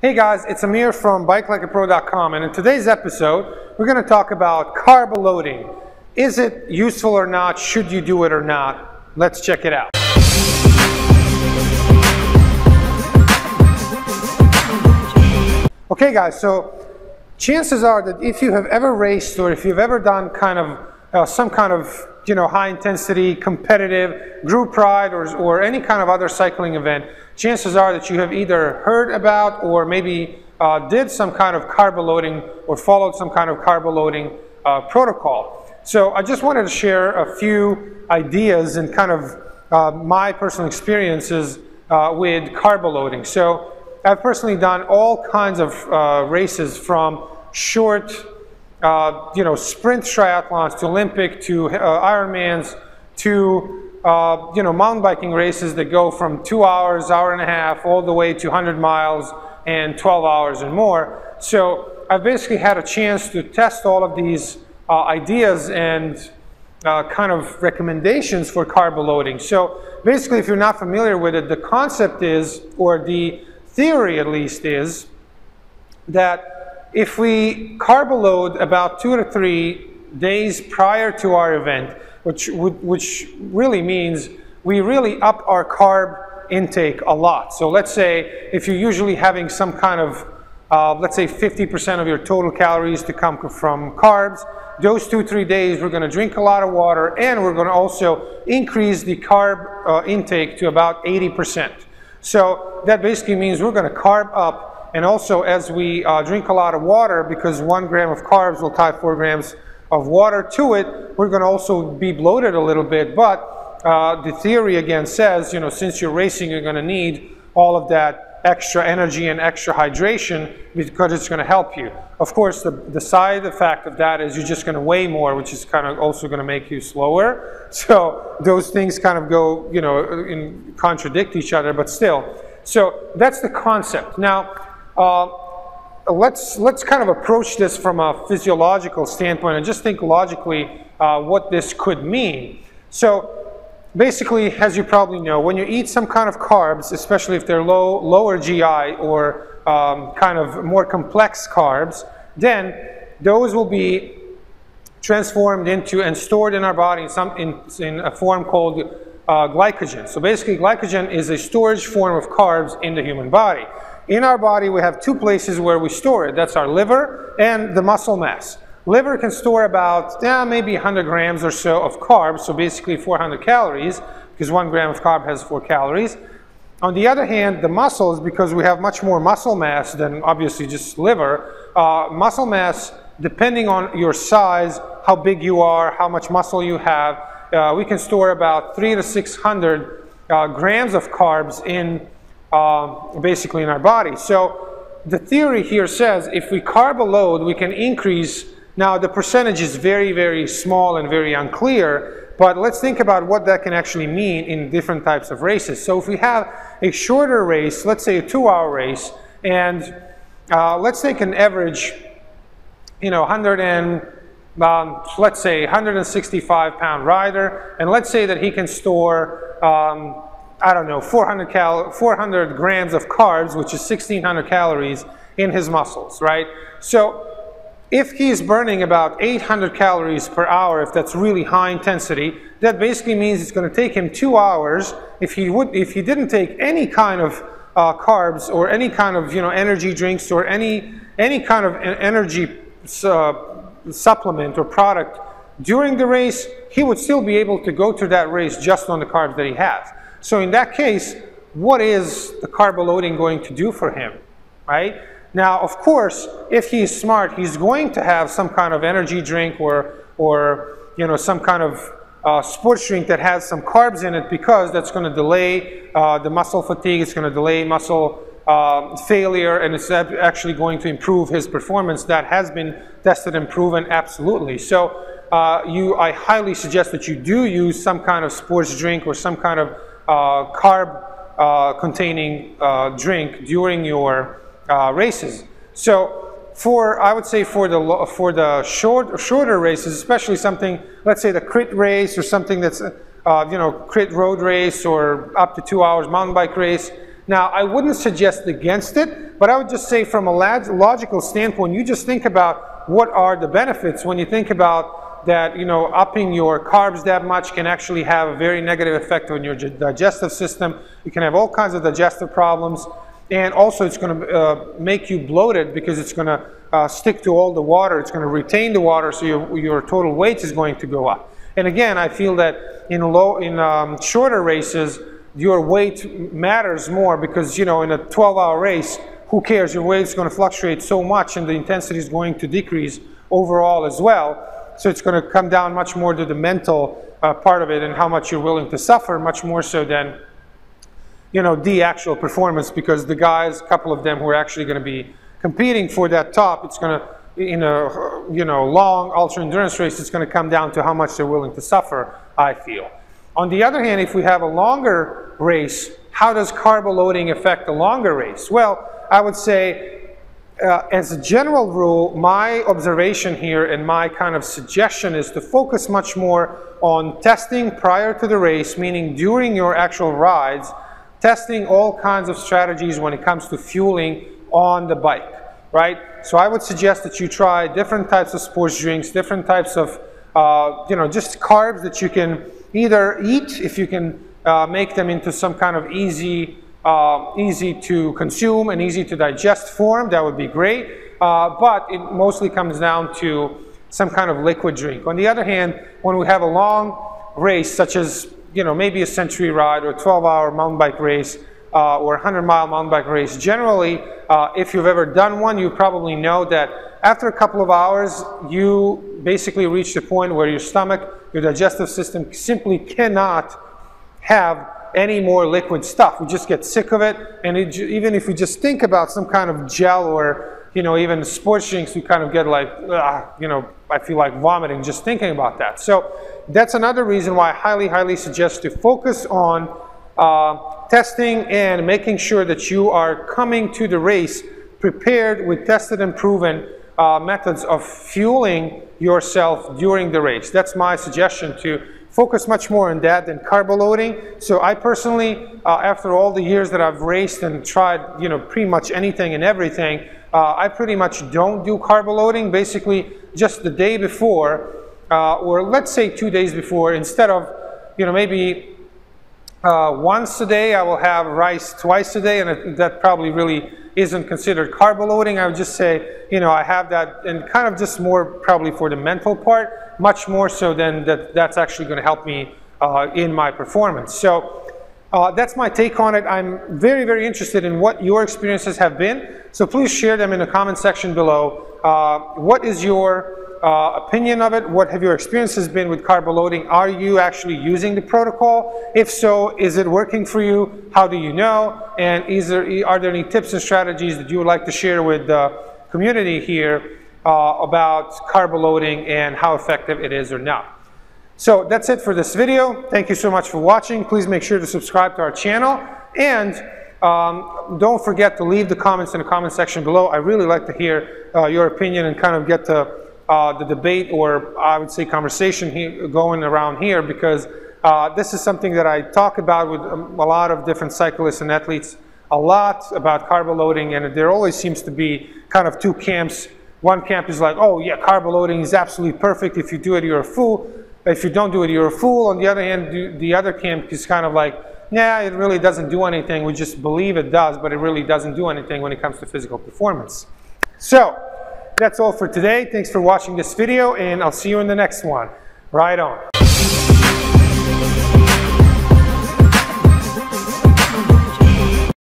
Hey guys, it's Amir from BikeLikeAPro.com, and in today's episode we're going to talk about carbo-loading. Is it useful or not? Should you do it or not? Let's check it out. Okay guys, so chances are that if you have ever raced or if you've ever done some kind of high intensity, competitive, group ride or any kind of other cycling event, chances are that you have either heard about or maybe did some kind of carbo-loading or followed some kind of carbo-loading protocol. So I just wanted to share a few ideas and kind of my personal experiences with carbo-loading. So I've personally done all kinds of races, from short sprint triathlons to Olympic to Ironmans to mountain biking races that go from 2 hours, hour and a half, all the way to 100 miles and 12 hours and more. So I've basically had a chance to test all of these ideas and kind of recommendations for carbo-loading. So basically, if you're not familiar with it, the concept is, or the theory at least is, that if we carbo-load about 2 to 3 days prior to our event, which really means we really up our carb intake a lot. So let's say if you're usually having some kind of, let's say 50% of your total calories to come from carbs, those 2-3 days we're going to drink a lot of water, and we're going to also increase the carb intake to about 80%. So that basically means we're going to carb up, and also as we drink a lot of water, because 1 gram of carbs will tie 4 grams of water to it, we're going to also be bloated a little bit. But the theory again says, since you're racing, you're going to need all of that extra energy and extra hydration because it's going to help you. Of course, the side effect of that is you're just going to weigh more, which is kind of also going to make you slower. So those things kind of go, contradict each other, but still. So that's the concept. Now, let's kind of approach this from a physiological standpoint and just think logically what this could mean. So basically, as you probably know, when you eat some kind of carbs, especially if they're lower GI or kind of more complex carbs, then those will be transformed into and stored in our body in a form called glycogen. So basically, glycogen is a storage form of carbs in the human body. In our body, we have 2 places where we store it. That's our liver and the muscle mass. Liver can store about maybe 100 grams or so of carbs, so basically 400 calories, because 1 gram of carb has 4 calories. On the other hand, the muscles, because we have much more muscle mass than obviously just liver, muscle mass, depending on your size, how big you are, how much muscle you have, we can store about 300 to 600 grams of carbs in basically in our body. So the theory here says if we carbo-load, we can increase. Now the percentage is very, very small and very unclear, but let's think about what that can actually mean in different types of races. So if we have a shorter race, let's say a 2-hour race, and let's take an average, let's say 165-pound rider, and let's say that he can store, I don't know, 400 grams of carbs, which is 1,600 calories in his muscles, right? So if he's burning about 800 calories per hour, if that's really high intensity, that basically means it's going to take him 2 hours. If he didn't take any kind of carbs or any kind of energy drinks or any kind of energy supplement or product during the race, he would still be able to go through that race just on the carbs that he has. So in that case, what is the carbo-loading going to do for him, right? Now, of course, if he's smart, he's going to have some kind of energy drink or some kind of sports drink that has some carbs in it, because that's going to delay the muscle fatigue, it's going to delay muscle failure, and it's actually going to improve his performance. That has been tested and proven, absolutely. So I highly suggest that you do use some kind of sports drink or some kind of carb containing drink during your races. So I would say for the shorter races, especially something, let's say the crit race or something that's crit road race or up to 2 hours mountain bike race, Now, I wouldn't suggest against it, but I would just say from a logical standpoint, you just think about what are the benefits when you think about that, you know, upping your carbs that much can actually have a very negative effect on your digestive system. You can have all kinds of digestive problems, and also it's going to make you bloated because it's going to stick to all the water. It's going to retain the water, so your total weight is going to go up. And again, I feel that in shorter races, your weight matters more because, you know, in a 12-hour race, who cares? Your weight is going to fluctuate so much and the intensity is going to decrease overall as well. So it's going to come down much more to the mental part of it and how much you're willing to suffer, much more so than, you know, the actual performance, because the guys, a couple of them who are actually going to be competing for that top, it's going to, in a, you know, long ultra endurance race, it's going to come down to how much they're willing to suffer, I feel. On the other hand, if we have a longer race, how does carbo-loading affect the longer race? Well, I would say, as a general rule, my observation here and my kind of suggestion is to focus much more on testing prior to the race, meaning during your actual rides, testing all kinds of strategies when it comes to fueling on the bike, right? So I would suggest that you try different types of sports drinks, different types of, you know, just carbs that you can either eat, if you can make them into some kind of easy to consume and easy to digest form, that would be great. But it mostly comes down to some kind of liquid drink. On the other hand, when we have a long race, such as, you know, maybe a century ride or a 12-hour mountain bike race, or a 100-mile mountain bike race, generally, if you've ever done one, you probably know that after a couple of hours, you basically reach the point where your stomach, your digestive system simply cannot have any more liquid stuff. We just get sick of it, and even if we just think about some kind of gel or, you know, even sports drinks, we kind of get like, you know, I feel like vomiting just thinking about that. So that's another reason why I highly, highly suggest to focus on testing and making sure that you are coming to the race prepared with tested and proven methods of fueling yourself during the race. That's my suggestion, to focus much more on that than carbo loading. So I personally, after all the years that I've raced and tried, you know, pretty much anything and everything, I pretty much don't do carbo loading. Basically, just the day before, or let's say 2 days before, instead of, you know, maybe once a day, I will have rice twice a day, and that probably really isn't considered carbo loading. I would just say, you know, I have that, and kind of just more probably for the mental part, much more so than that's actually going to help me in my performance. So that's my take on it. I'm very, very interested in what your experiences have been. So please share them in the comment section below. What is your opinion of it? What have your experiences been with carbo loading? Are you actually using the protocol? If so, is it working for you? How do you know? And are there any tips and strategies that you would like to share with the community here about carbo loading and how effective it is or not? So that's it for this video. Thank you so much for watching. Please make sure to subscribe to our channel, and don't forget to leave the comments in the comment section below. I really like to hear your opinion and kind of get to the debate, or I would say conversation here, going around here, because this is something that I talk about with a lot of different cyclists and athletes, a lot about carbo loading, and there always seems to be kind of two camps. One camp is like, oh yeah, carbo loading is absolutely perfect. If you do it, you're a fool. If you don't do it, you're a fool. On the other hand, the other camp is kind of like, nah, it really doesn't do anything. We just believe it does, but it really doesn't do anything when it comes to physical performance. So that's all for today. Thanks for watching this video, and I'll see you in the next one. Right on.